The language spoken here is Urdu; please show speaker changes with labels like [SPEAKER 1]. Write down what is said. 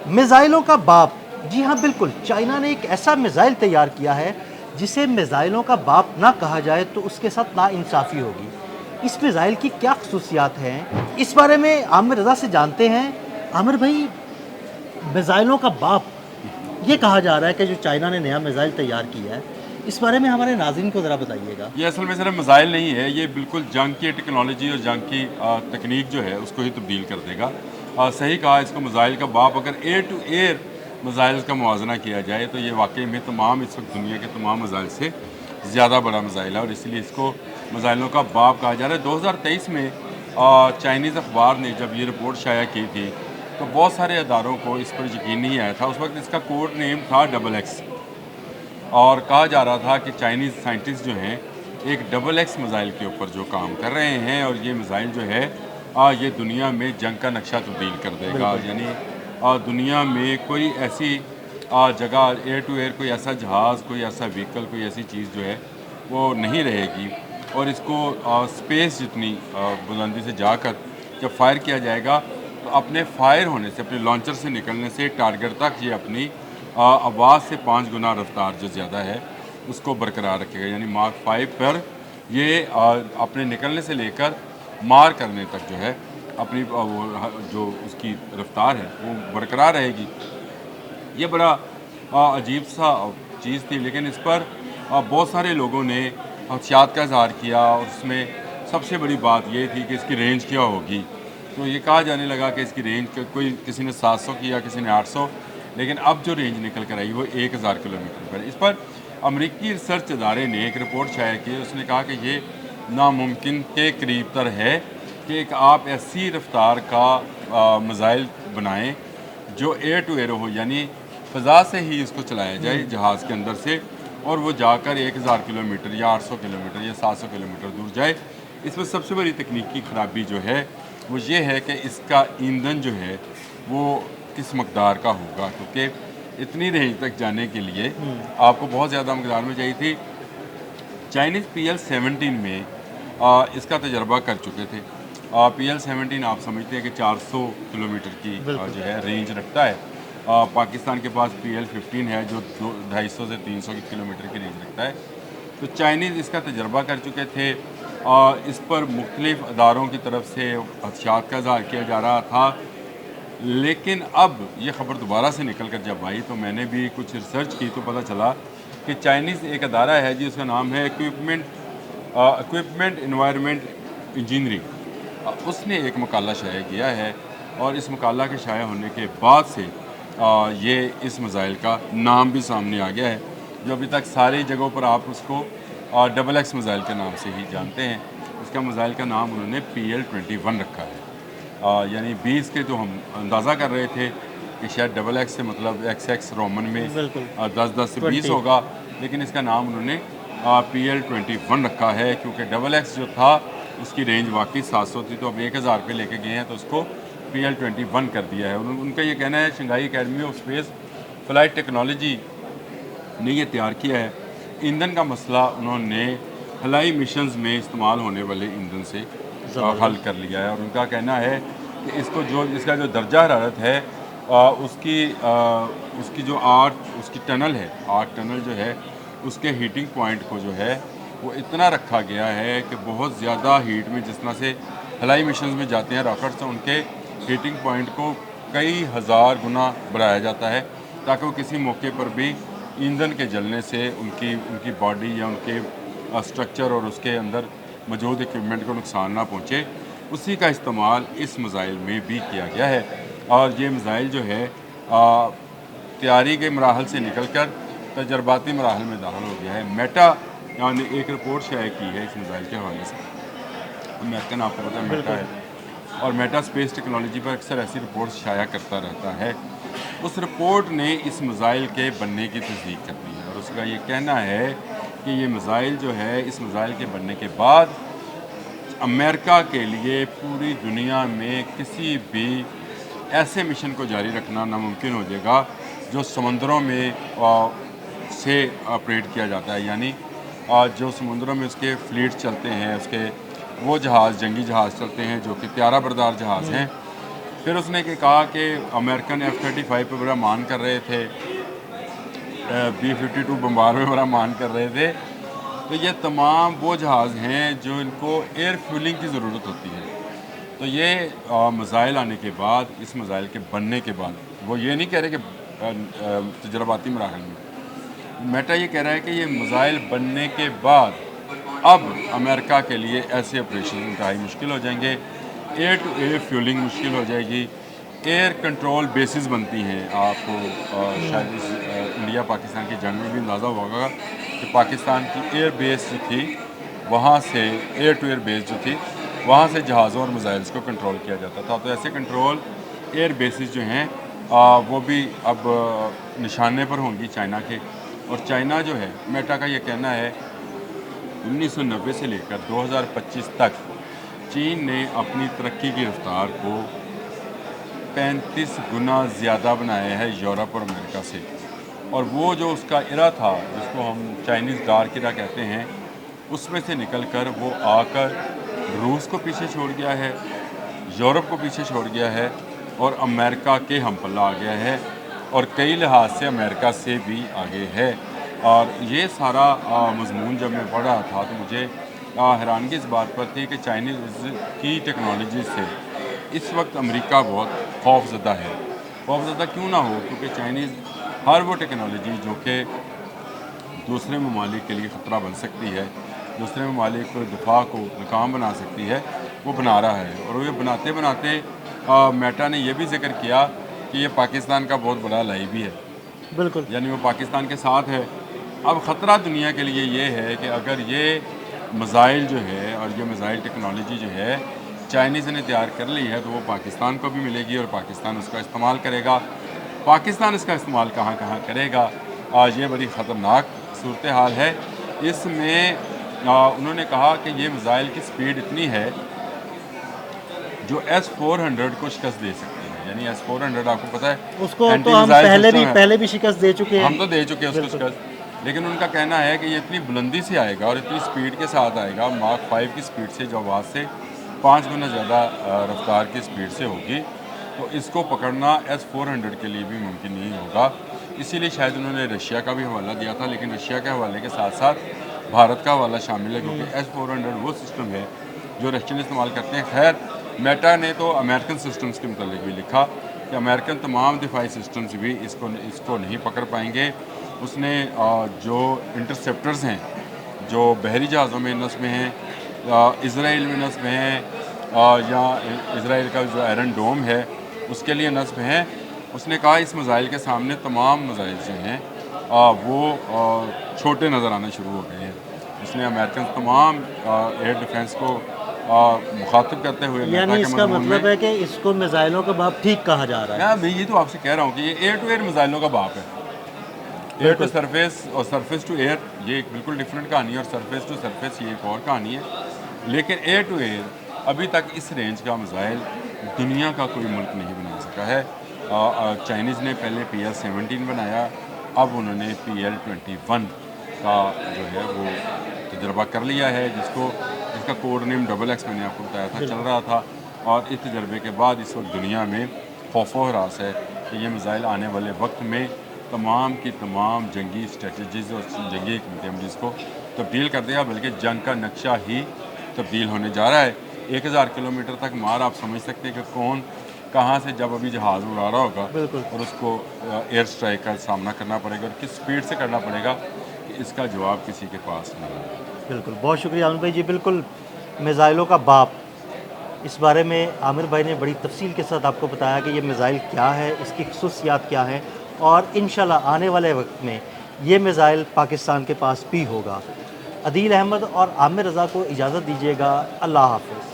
[SPEAKER 1] میزائلوں کا باپ، جی ہاں بالکل، چائنا نے ایک ایسا میزائل تیار کیا ہے جسے میزائلوں کا باپ نہ کہا جائے تو اس کے ساتھ نا انصافی ہوگی۔ اس میزائل کی کیا خصوصیات ہیں، اس بارے میں عامر رضا سے جانتے ہیں۔ عامر بھائی، میزائلوں کا باپ یہ کہا جا رہا ہے کہ جو چائنا نے نیا میزائل تیار کیا ہے، اس بارے میں ہمارے ناظرین کو ذرا بتائیے گا۔
[SPEAKER 2] یہ اصل میں صرف میزائل نہیں ہے، یہ بالکل جنگ کی ٹیکنالوجی اور جنگ کی تکنیک جو ہے اس کو ہی تبدیل کر دے گا۔ صحیح کہا، اس کو میزائل کا باپ اگر ایئر ٹو ایئر میزائل کا موازنہ کیا جائے تو یہ واقعی میں تمام اس وقت دنیا کے تمام میزائل سے زیادہ بڑا میزائل ہے، اور اسی لیے اس کو میزائلوں کا باپ کہا جا رہا ہے۔ 2023 میں چائنیز اخبار نے جب یہ رپورٹ شائع کی تھی تو بہت سارے اداروں کو اس پر یقین نہیں آیا تھا۔ اس وقت اس کا کوڈ نیم تھا ڈبل ایکس، اور کہا جا رہا تھا کہ چائنیز سائنٹسٹ جو ہیں ایک ڈبل ایکس میزائل کے اوپر جو کام کر رہے ہیں، اور یہ میزائل جو ہے یہ دنیا میں جنگ کا نقشہ تبدیل کر دے گا۔ یعنی دنیا میں کوئی ایسی جگہ ایئر ٹو ایئر کوئی ایسا جہاز، کوئی ایسا وہیکل، کوئی ایسی چیز جو ہے وہ نہیں رہے گی، اور اس کو اسپیس جتنی بلندی سے جا کر جب فائر کیا جائے گا تو اپنے فائر ہونے سے، اپنے لانچر سے نکلنے سے ٹارگٹ تک یہ اپنی آواز سے 5 گنا رفتار جو زیادہ ہے اس کو برقرار رکھے گا۔ یعنی مارک 5 پر یہ اپنے نکلنے سے لے کر مار کرنے تک جو ہے اپنی جو اس کی رفتار ہے وہ برقرار رہے گی۔ یہ بڑا عجیب سا چیز تھی، لیکن اس پر بہت سارے لوگوں نے خدشات کا اظہار کیا، اور اس میں سب سے بڑی بات یہ تھی کہ اس کی رینج کیا ہوگی۔ تو یہ کہا جانے لگا کہ اس کی رینج کوئی کسی نے 700 کیا، کسی نے 800، لیکن اب جو رینج نکل کر آئی وہ 1000 کلومیٹر پر۔ اس پر امریکی ریسرچ ادارے نے ایک رپورٹ شائع کی، اس نے کہا کہ یہ ناممکن کے قریب تر ہے کہ ایک آپ ایسی رفتار کا میزائل بنائیں جو ایئر ٹو ایئر ہو، یعنی فضا سے ہی اس کو چلایا جائے جہاز کے اندر سے، اور وہ جا کر 1000 کلومیٹر یا 800 کلومیٹر یا 700 کلومیٹر دور جائے۔ اس میں سب سے بڑی تکنیکی خرابی جو ہے وہ یہ ہے کہ اس کا ایندھن جو ہے وہ کس مقدار کا ہوگا، کیونکہ اتنی رینج تک جانے کے لیے آپ کو بہت زیادہ مقدار میں چاہیے تھی۔ چائنیز PL-17 میں اس کا تجربہ کر چکے تھے۔ PL-17 آپ سمجھتے ہیں کہ 400 کلومیٹر کی جو ہے رینج رکھتا ہے۔ پاکستان کے پاس PL-15 ہے جو 250 سے 300 کلومیٹر کی رینج رکھتا ہے۔ تو چائنیز اس کا تجربہ کر چکے تھے، اس پر مختلف اداروں کی طرف سے خدشات کا اظہار کیا جا رہا تھا، لیکن اب یہ خبر دوبارہ سے نکل کر جب آئی تو میں نے بھی کچھ ریسرچ کی تو پتہ چلا کہ چائنیز ایک ادارہ ہے جی، اس کا نام ہے اکوپمنٹ انوائرمنٹ انجینئرنگ، اس نے ایک مقالہ شائع کیا ہے، اور اس مقالہ کے شائع ہونے کے بعد سے یہ اس میزائل کا نام بھی سامنے آ گیا ہے، جو ابھی تک ساری جگہوں پر آپ اس کو ڈبل ایکس میزائل کے نام سے ہی جانتے ہیں۔ اس کا میزائل کا نام انہوں نے PL-21 رکھا ہے۔ یعنی 20 کے جو ہم اندازہ کر رہے تھے کہ شاید ڈبل ایکس سے مطلب XX رومن میں 10 سے 20 ہوگا، لیکن اس کا نام انہوں نے PL-21 رکھا ہے، کیونکہ ڈبل ایکس جو تھا اس کی رینج واقعی 700 تھی، تو اب 1000 پہ لے کے گئے ہیں تو اس کو PL-21 کر دیا ہے۔ ان کا یہ کہنا ہے، Shanghai academy of space flight technology نے یہ تیار کیا ہے۔ ایندھن کا مسئلہ انہوں نے خلائی مشنز میں استعمال ہونے والے ایندھن سے حل کر لیا ہے، اور ان کا کہنا ہے کہ اس کا جو درجہ حرارت ہے اس کی جو اس کی ٹنل ہے، ٹنل جو ہے اس کے ہیٹنگ پوائنٹ کو جو ہے وہ اتنا رکھا گیا ہے کہ بہت زیادہ ہیٹ میں، جس طرح سے خلائی مشنز میں جاتے ہیں راکٹس، ان کے ہیٹنگ پوائنٹ کو کئی ہزار گنا بڑھایا جاتا ہے تاکہ وہ کسی موقع پر بھی ایندھن کے جلنے سے ان کی باڈی یا ان کے اسٹرکچر اور اس کے اندر موجود اکوپمنٹ کو نقصان نہ پہنچے۔ اسی کا استعمال اس میزائل میں بھی کیا گیا ہے، اور یہ میزائل جو ہے تیاری کے مراحل سے نکل کر تجرباتی مراحل میں داخل ہو گیا ہے۔ میٹا نے ایک رپورٹ شائع کی ہے اس میزائل کے حوالے سے، امریکن آپ کو پتہ ہے میٹا ہے، اور میٹا اسپیس ٹیکنالوجی پر اکثر ایسی رپورٹ شائع کرتا رہتا ہے۔ اس رپورٹ نے اس میزائل کے بننے کی تصدیق کر دی ہے، اور اس کا یہ کہنا ہے کہ یہ میزائل جو ہے، اس میزائل کے بننے کے بعد امریکہ کے لیے پوری دنیا میں کسی بھی ایسے مشن کو جاری رکھنا ناممکن ہو جائے گا جو سمندروں میں سے آپریٹ کیا جاتا ہے، یعنی جو سمندروں میں اس کے فلیٹ چلتے ہیں، اس کے وہ جہاز، جنگی جہاز چلتے ہیں جو کہ طیارہ بردار جہاز ہیں، پھر اس نے کہا کہ امریکن F-35 پہ بڑا مان کر رہے تھے، B-52 بمبار میں بڑا مان کر رہے تھے. تو یہ تمام وہ جہاز ہیں جو ان کو ایئر فیولنگ کی ضرورت ہوتی ہے. تو یہ میزائل آنے کے بعد، اس میزائل کے بننے کے بعد، وہ یہ نہیں کہہ رہے کہ تجرباتی مراحل میں، میٹا یہ کہہ رہا ہے کہ یہ میزائل بننے کے بعد اب امریکہ کے لیے ایسے آپریشن انتہائی مشکل ہو جائیں گے. ایئر ٹو ایئر فیولنگ مشکل ہو جائے گی. ایئر کنٹرول بیسز بنتی ہیں. آپ کو شاید اس انڈیا پاکستان کی جنگ میں بھی اندازہ ہوگا کہ پاکستان کی ایئر بیس جو تھی وہاں سے، ایئر ٹو ایئر بیس جو تھی وہاں سے جہازوں اور میزائلز کو کنٹرول کیا جاتا تھا. تو ایسے کنٹرول ایئر بیسز جو ہیں وہ بھی اب نشانے پر ہوں گی چائنا کے. اور چائنا جو ہے، میٹا کا یہ کہنا ہے 1990 سے لے کر 2025 تک چین نے اپنی ترقی کی رفتار کو 35 گنا زیادہ بنایا ہے یورپ اور امریکہ سے. اور وہ جو اس کا ایرا تھا، جس کو ہم چائنیز ڈارک ایرا کہتے ہیں، اس میں سے نکل کر وہ آ کر روس کو پیچھے چھوڑ گیا ہے، یورپ کو پیچھے چھوڑ گیا ہے، اور امریکہ کے ہم پلہ آ گیا ہے، اور کئی لحاظ سے امریکہ سے بھی آگے ہے. اور یہ سارا مضمون جب میں پڑھ رہا تھا تو مجھے حیرانگی اس بات پر تھی کہ چائنیز کی ٹیکنالوجی سے اس وقت امریکہ بہت خوف زدہ ہے. خوف زدہ کیوں نہ ہو؟ کیونکہ چائنیز ہر وہ ٹیکنالوجی جو کہ دوسرے ممالک کے لیے خطرہ بن سکتی ہے، دوسرے ممالک کو دفاع کو ناکام بنا سکتی ہے، وہ بنا رہا ہے. اور یہ بناتے بناتے میٹا نے یہ بھی ذکر کیا کہ یہ پاکستان کا بہت بڑا لائی بھی ہے.
[SPEAKER 1] بالکل.
[SPEAKER 2] یعنی وہ پاکستان کے ساتھ ہے. اب خطرہ دنیا کے لیے یہ ہے کہ اگر یہ میزائل جو ہے اور یہ میزائل ٹیکنالوجی جو ہے چائنیز نے تیار کر لی ہے تو وہ پاکستان کو بھی ملے گی اور پاکستان اس کا استعمال کرے گا. پاکستان اس کا استعمال کہاں کہاں کرے گا، آج یہ بڑی خطرناک صورتحال ہے. اس میں انہوں نے کہا کہ یہ میزائل کی سپیڈ اتنی ہے جو S-400 کو شکست دے سکتی ہے. یعنی S-400 آپ کو پتہ ہے
[SPEAKER 1] اس کو
[SPEAKER 2] اینٹی
[SPEAKER 1] تو ہم
[SPEAKER 2] میزائل سسٹم ہے.
[SPEAKER 1] پہلے بھی شکست دے چکے ہیں.
[SPEAKER 2] ہم تو دے چکے ہیں اس کو شکست. لیکن ان کا کہنا ہے کہ یہ اتنی بلندی سے آئے گا اور اتنی سپیڈ کے ساتھ آئے گا، ماک 5 کی سپیڈ سے، جو آواز سے 5 گنا زیادہ رفتار کی سپیڈ سے ہوگی. تو اس کو پکڑنا S-400 کے لیے بھی ممکن نہیں ہوگا. اسی لیے شاید انہوں نے رشیا کا بھی حوالہ دیا تھا، لیکن رشیا کے حوالے کے ساتھ ساتھ بھارت کا حوالہ شامل ہے، کیونکہ S-400 وہ سسٹم ہے جو رشین استعمال کرتے ہیں. خیر، میٹا نے تو امریکن سسٹمز کے متعلق بھی لکھا کہ امریکن تمام دفاعی سسٹمز بھی اس کو نہیں پکڑ پائیں گے. اس نے جو انٹرسیپٹرز ہیں جو بحری جہازوں میں نصب ہیں، اسرائیل میں نصب ہیں، یا اسرائیل کا جو آئرن ڈوم ہے اس کے لیے نصب ہیں، اس نے کہا اس میزائل کے سامنے تمام میزائل جو ہیں وہ چھوٹے نظر آنا شروع ہو گئے ہیں. اس نے امریکن تمام ایئر ڈیفنس کو مخاطب کرتے ہوئے،
[SPEAKER 1] یعنی اس کا مطلب ہے کہ اس کو میزائلوں کا باپ ٹھیک کہا جا رہا ہے.
[SPEAKER 2] میں یہ تو آپ سے کہہ رہا ہوں کہ یہ ایئر ٹو ایئر میزائلوں کا باپ ہے. ایئر ٹو سرفیس اور سرفیس ٹو ایئر یہ ایک بالکل ڈفرینٹ کہانی ہے، اور سرفیس ٹو سرفیس یہ ایک اور کہانی ہے. لیکن ایئر ٹو ایئر ابھی تک اس رینج کا میزائل دنیا کا کوئی ملک نہیں بنا سکا ہے. چائنیز نے پہلے PL-17 بنایا، اب انہوں نے PL-21 کا جو ہے وہ تجربہ کر لیا ہے، جس کا کوڈ نیم XX میں نے آپ کو بتایا تھا چل رہا تھا. اور اس تجربے کے بعد اس وقت دنیا میں خوف و ہراس ہے کہ یہ میزائل آنے والے وقت میں تمام کی تمام جنگی اسٹریٹجیز اور جنگی حکمت کو تبدیل کر دے گا، بلکہ جنگ کا نقشہ ہی تبدیل ہونے جا رہا ہے. 1000 کلومیٹر تک مار آپ سمجھ سکتے ہیں کہ کون کہاں سے جب ابھی جہاز اڑا رہا ہوگا اور اس کو ایئر سٹرائک کا سامنا کرنا پڑے گا، اور کس سپیڈ سے کرنا پڑے گا کہ اس کا جواب کسی کے پاس نہیں ہے.
[SPEAKER 1] بالکل، بہت شکریہ عامر بھائی جی. بالکل، میزائلوں کا باپ، اس بارے میں عامر بھائی نے بڑی تفصیل کے ساتھ آپ کو بتایا کہ یہ میزائل کیا ہے، اس کی خصوصیات کیا ہیں، اور انشاءاللہ آنے والے وقت میں یہ میزائل پاکستان کے پاس بھی ہوگا. عدیل احمد اور عامر رضا کو اجازت دیجیے گا. اللہ حافظ.